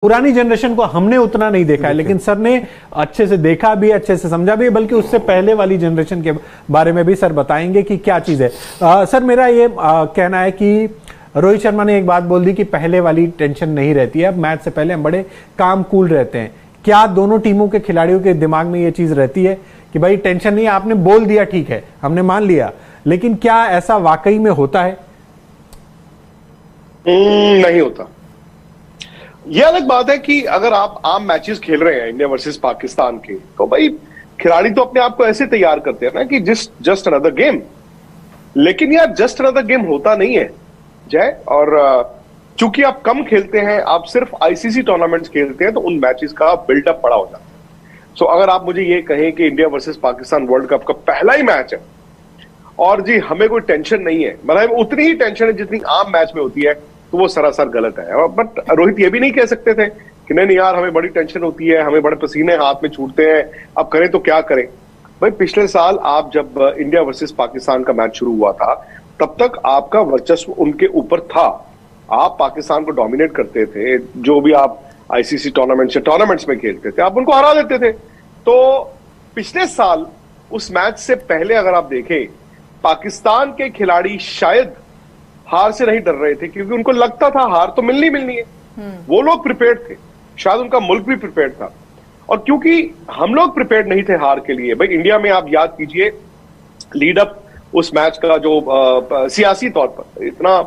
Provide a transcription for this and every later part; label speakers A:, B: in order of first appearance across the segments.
A: पुरानी जनरेशन को हमने उतना नहीं देखा है, लेकिन सर ने अच्छे से देखा भी, अच्छे से समझा भी, बल्कि उससे पहले वाली जनरेशन के बारे में भी सर बताएंगे कि क्या चीज है। सर मेरा ये कहना है कि रोहित शर्मा ने एक बात बोल दी कि पहले वाली टेंशन नहीं रहती है, अब मैच से पहले हम बड़े काम कूल रहते हैं। क्या दोनों टीमों के खिलाड़ियों के दिमाग में ये चीज रहती है कि भाई टेंशन नहीं है, आपने बोल दिया ठीक है, हमने मान लिया, लेकिन क्या ऐसा वाकई में होता है?
B: नहीं होता। यह अलग बात है कि अगर आप आम मैचेस खेल रहे हैं इंडिया वर्सेस पाकिस्तान के, तो भाई खिलाड़ी तो अपने आप को ऐसे तैयार करते हैं ना कि जस्ट अनदर गेम। लेकिन यार जस्ट अनदर गेम होता नहीं है जय, और चूंकि आप कम खेलते हैं, आप सिर्फ आईसीसी टूर्नामेंट्स खेलते हैं, तो उन मैचेस का बिल्डअप बड़ा हो जाता है। सो अगर आप मुझे ये कहें कि India versus Pakistan world cup का पहला ही मैच है और जी हमें कोई टेंशन नहीं है, मतलब उतनी ही टेंशन है जितनी आम मैच में होती है, तो वो सरासर गलत है। बट रोहित ये भी नहीं कह सकते थे कि नहीं यार हमें बड़ी टेंशन होती है, हमें बड़े पसीने हाथ में छूटते हैं, अब करें तो क्या करें। भाई पिछले साल आप जब इंडिया वर्सेस पाकिस्तान का मैच शुरू हुआ था, तब तक आपका वर्चस्व उनके ऊपर था, आप पाकिस्तान को डोमिनेट करते थे, जो भी आप आईसीसी टूर्नामेंट्स में खेलते थे आप उनको हरा देते थे। तो पिछले साल उस मैच से पहले अगर आप देखें, पाकिस्तान के खिलाड़ी शायद हार से नहीं डर रहे थे, क्योंकि उनको लगता था हार तो मिलनी है। वो लोग प्रिपेयर्ड थे, शायद उनका मुल्क भी प्रिपेयर्ड था, और क्योंकि हम लोग प्रिपेयर्ड नहीं थे हार के लिए। भाई इंडिया में आप याद कीजिए लीड अप उस मैच का जो सियासी तौर पर इतना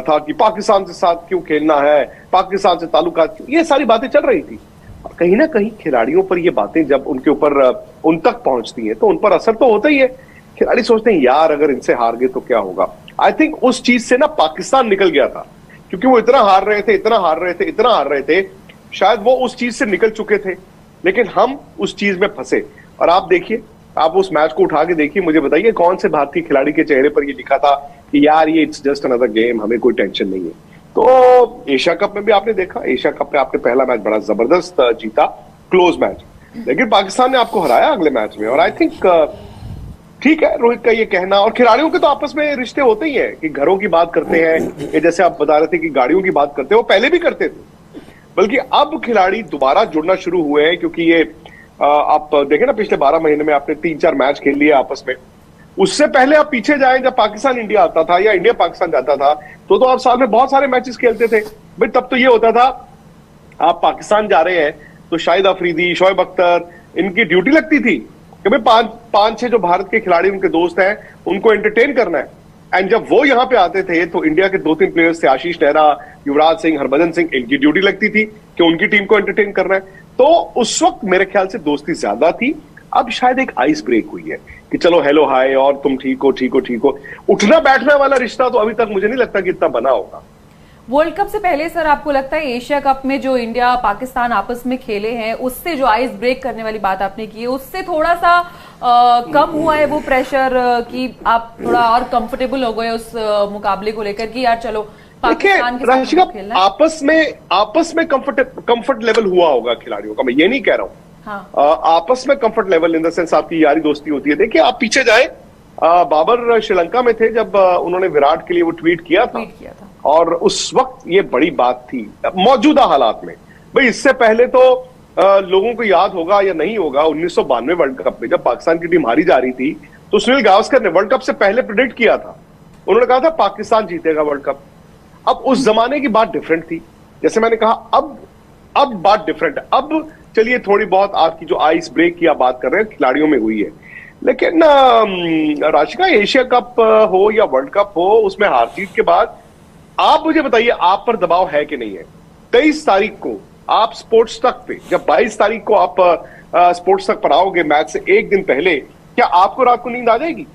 B: था कि पाकिस्तान के साथ क्यों खेलना है, पाकिस्तान से ताल्लुकात क्यों, ये सारी बातें चल रही थी। कहीं ना कहीं खिलाड़ियों पर ये बातें जब उनके ऊपर उन तक पहुंचती हैं, तो उन पर असर तो होता ही है। खिलाड़ी सोचते हैं यार अगर इनसे हार गए तो क्या होगा। आई थिंक उस चीज से ना पाकिस्तान निकल गया था, क्योंकि वो इतना हार रहे थे, शायद वो उस चीज से निकल चुके थे, लेकिन हम उस चीज में फंसे। और आप देखिए, आप उस मैच को उठा के देखिए, मुझे बताइए कौन से भारतीय खिलाड़ी के चेहरे पर ये लिखा था कि यार ये इट्स जस्ट अनदर गेम, हमें कोई टेंशन नहीं है। तो एशिया कप में भी आपने देखा, एशिया कप में आपने पहला मैच बड़ा जबरदस्त जीता, क्लोज मैच, लेकिन पाकिस्तान ने आपको हराया अगले मैच में। और आई थिंक ठीक है रोहित का ये कहना, और खिलाड़ियों के तो आपस में रिश्ते होते ही हैं कि घरों की बात करते हैं, ये जैसे आप बता रहे थे कि गाड़ियों की बात करते हैं, वो पहले भी करते थे, बल्कि अब खिलाड़ी दोबारा जुड़ना शुरू हुए हैं, क्योंकि ये आप देखें ना पिछले 12 महीने में आपने 3-4 मैच खेल लिए आपस में। उससे पहले आप पीछे जाएं, जब पाकिस्तान इंडिया आता था या इंडिया पाकिस्तान जाता था, तो आप साल में बहुत सारे मैचेस खेलते थे। भाई तब तो ये होता था आप पाकिस्तान जा रहे हैं तो शाहिद अफरीदी, शोएब अख्तर, इनकी ड्यूटी लगती थी कि भाई 5-6 जो भारत के खिलाड़ी उनके दोस्त हैं उनको एंटरटेन करना है। एंड जब वो यहाँ पे आते थे तो इंडिया के 2-3 प्लेयर्स थे, आशीष नेहरा, युवराज सिंह, हरभजन सिंह, इनकी ड्यूटी लगती थी कि उनकी टीम को एंटरटेन करना है। तो उस वक्त मेरे ख्याल से दोस्ती ज्यादा थी। अब शायद एक आइस ब्रेक हुई है कि चलो हेलो हाय और तुम ठीक हो। उठना बैठने वाला रिश्ता तो अभी तक मुझे नहीं लगता कि इतना बना होगा।
C: वर्ल्ड कप से पहले सर आपको लगता है एशिया कप में जो इंडिया पाकिस्तान आपस में खेले हैं, उससे जो आइस ब्रेक करने वाली बात आपने की है, उससे थोड़ा सा कम हुआ है वो प्रेशर कि आप थोड़ा और कंफर्टेबल हो गए उस मुकाबले को लेकर कि यार चलो पाकिस्तान के साथ खेलना है?
B: आपस में कंफर्ट लेवल हुआ होगा खिलाड़ियों का, मैं ये नहीं कह रहा हूँ।
C: हाँ।
B: आपस में comfort level in the sense आपकी यारी दोस्ती होती है। देखिए आप पीछे जाए, बाबर श्रीलंका में थे जब उन्होंने विराट के लिए वो ट्वीट किया था, और उस वक्त ये बड़ी बात थी मौजूदा हालात में। भाई इससे पहले तो लोगों को याद होगा या नहीं होगा, 1992 वर्ल्ड कप में जब पाकिस्तान की टीम हारी जा रही थी, तो सुनील गावस्कर ने वर्ल्ड कप से पहले प्रेडिक्ट किया था, उन्होंने कहा था पाकिस्तान जीतेगा वर्ल्ड कप। अब उस जमाने की बात डिफरेंट थी, जैसे मैंने कहा अब बात डिफरेंट है। अब चलिए थोड़ी बहुत आपकी जो आइस ब्रेक की आप बात कर रहे हैं खिलाड़ियों में हुई है, लेकिन राशिका एशिया कप हो या वर्ल्ड कप हो, उसमें हार जीत के बाद आप मुझे बताइए आप पर दबाव है कि नहीं है। 23 तारीख को आप स्पोर्ट्स तक पे, जब 22 तारीख को आप स्पोर्ट्स तक पर आओगे मैच से एक दिन पहले, क्या आपको रात को नींद आ जाएगी?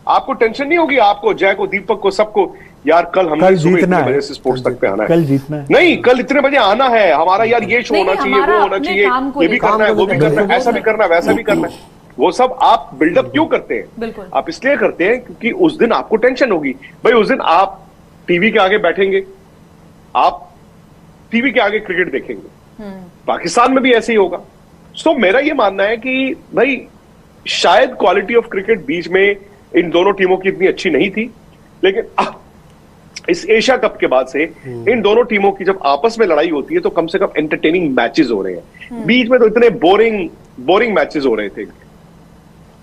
B: आपको टेंशन नहीं होगी? आपको, जय को, दीपक को, सबको, यार कल हमने सुबह इतने बजे से स्पोर्ट्स तक पे आना है,
A: कल जीतना है,
B: नहीं कल इतने बजे आना है हमारा, यार ये शो होना चाहिए, वो होना चाहिए, ये भी करना है, वो भी करना है, ऐसा भी करना है, वैसा भी करना है। वो सब आप बिल्डअप क्यों करते हैं? आप इसलिए करते हैं क्योंकि उस दिन आपको टेंशन होगी। भाई उस दिन आप टीवी के आगे बैठेंगे, आप टीवी के आगे क्रिकेट देखेंगे। पाकिस्तान में भी ऐसे ही होगा। सो मेरा ये मानना है कि भाई शायद क्वालिटी ऑफ क्रिकेट बीच में इन दोनों टीमों की इतनी अच्छी नहीं थी, लेकिन इस एशिया कप के बाद से इन दोनों टीमों की जब आपस में लड़ाई होती है तो कम से कम एंटरटेनिंग मैचेस हो रहे हैं। बीच में तो इतने बोरिंग मैचेस हो रहे थे।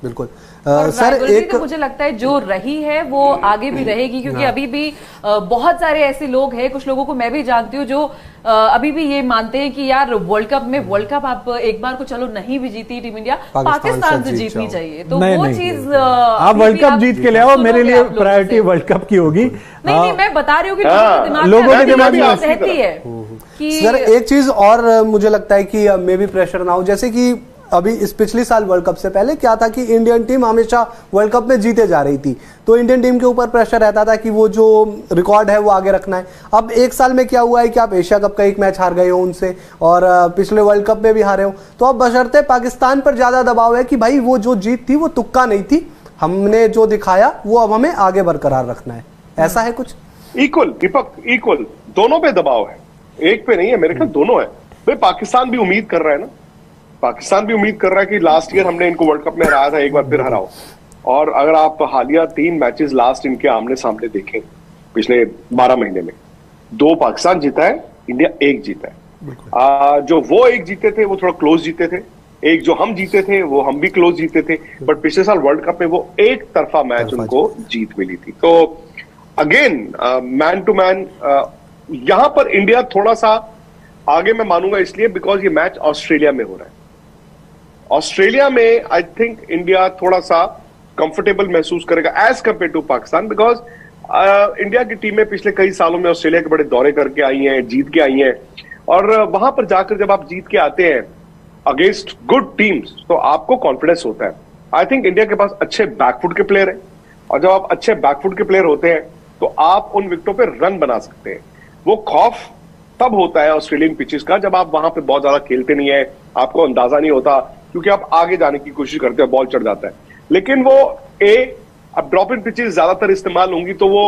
D: बिल्कुल।
C: सर एक तो मुझे लगता है जो रही है वो आगे भी रहेगी, क्योंकि अभी भी बहुत सारे ऐसे लोग हैं, कुछ लोगों को मैं भी जानती हूँ, जो अभी भी ये मानते हैं कि यार वर्ल्ड कप आप एक बार को चलो नहीं भी जीती टीम इंडिया, पाकिस्तान से जीतनी चाहिए। तो वो चीज
A: आप वर्ल्ड कप जीत के ले आओ, मेरे लिए प्रायोरिटी वर्ल्ड कप की होगी।
C: नहीं, मैं बता रही हूँ कि
A: लोगों के दिमाग में
C: रहती है कि
D: सर एक चीज और मुझे लगता है कि मे भी प्रेशर ना हो, जैसे कि अभी इस पिछली साल वर्ल्ड कप से पहले क्या था कि इंडियन टीम हमेशा वर्ल्ड कप में जीते जा रही थी, तो इंडियन टीम के ऊपर प्रेशर रहता था कि वो जो रिकॉर्ड है वो आगे रखना है। अब एक साल में क्या हुआ है कि आप एशिया कप का एक मैच हार गए हो उनसे और पिछले वर्ल्ड कप में भी हारे हो, तो अब बशर्ते पाकिस्तान पर ज्यादा दबाव है कि भाई वो जो जीत थी वो तुक्का नहीं थी, हमने जो दिखाया वो अब हमें आगे बरकरार रखना है। ऐसा है कुछ?
B: इक्वल दीपक, इक्वल दोनों पे दबाव है, एक पे नहीं है, मेरे ख्याल दोनों है। भाई पाकिस्तान भी उम्मीद कर रहा है ना, पाकिस्तान भी उम्मीद कर रहा है कि लास्ट ईयर हमने इनको वर्ल्ड कप में हराया था, एक बार फिर हराओ। और अगर आप हालिया 3 मैचेस लास्ट इनके आमने सामने देखें पिछले 12 महीने में, 2 पाकिस्तान जीता है, इंडिया 1 जीता है। जो वो 1 जीते थे वो थोड़ा क्लोज जीते थे, एक जो हम जीते थे वो हम भी क्लोज जीते थे, बट पिछले साल वर्ल्ड कप में वो एक तरफा मैच उनको जीत मिली थी। तो अगेन मैन टू मैन यहां पर इंडिया थोड़ा सा आगे मैं मानूंगा, इसलिए बिकॉज ये मैच ऑस्ट्रेलिया में हो रहा है। ऑस्ट्रेलिया में आई थिंक इंडिया थोड़ा सा कंफर्टेबल महसूस करेगा as compare to Pakistan, because India की टीमें पिछले कई सालों में ऑस्ट्रेलिया के बड़े दौरे करके आई हैं, जीत के आई हैं, और वहां पर जाकर जब आप जीत के आते हैं अगेंस्ट गुड टीम्स तो आपको कॉन्फिडेंस होता है। आई थिंक इंडिया के पास अच्छे बैकफुट के प्लेयर हैं, और जब आप अच्छे बैकफुट के प्लेयर होते हैं तो आप उन विकेटों पर रन बना सकते हैं। वो खौफ तब होता है ऑस्ट्रेलियन पिचेस का जब आप वहां पे बहुत ज्यादा खेलते नहीं है, आपको अंदाजा नहीं होता, क्योंकि आप आगे जाने की कोशिश करते हो, बॉल चढ़ जाता है। लेकिन वो अब ड्रॉप इन पिचेस ज्यादातर इस्तेमाल होंगी तो वो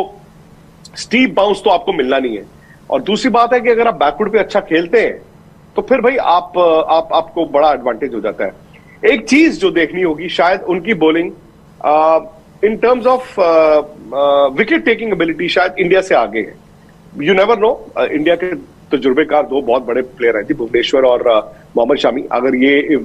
B: स्टीप बाउंस तो आपको मिलना नहीं है। और दूसरी बात है कि अगर आप बैकफुट पे अच्छा खेलते हैं तो फिर भाई आपको बड़ा एडवांटेज हो जाता है। एक चीज जो देखनी होगी शायद उनकी bowling in terms of wicket taking ability शायद इंडिया से आगे है। यू नेवर नो, इंडिया के तजुर्बेकार 2 बहुत बड़े प्लेयर हैं, भुवनेश्वर और मोहम्मद शामी, अगर ये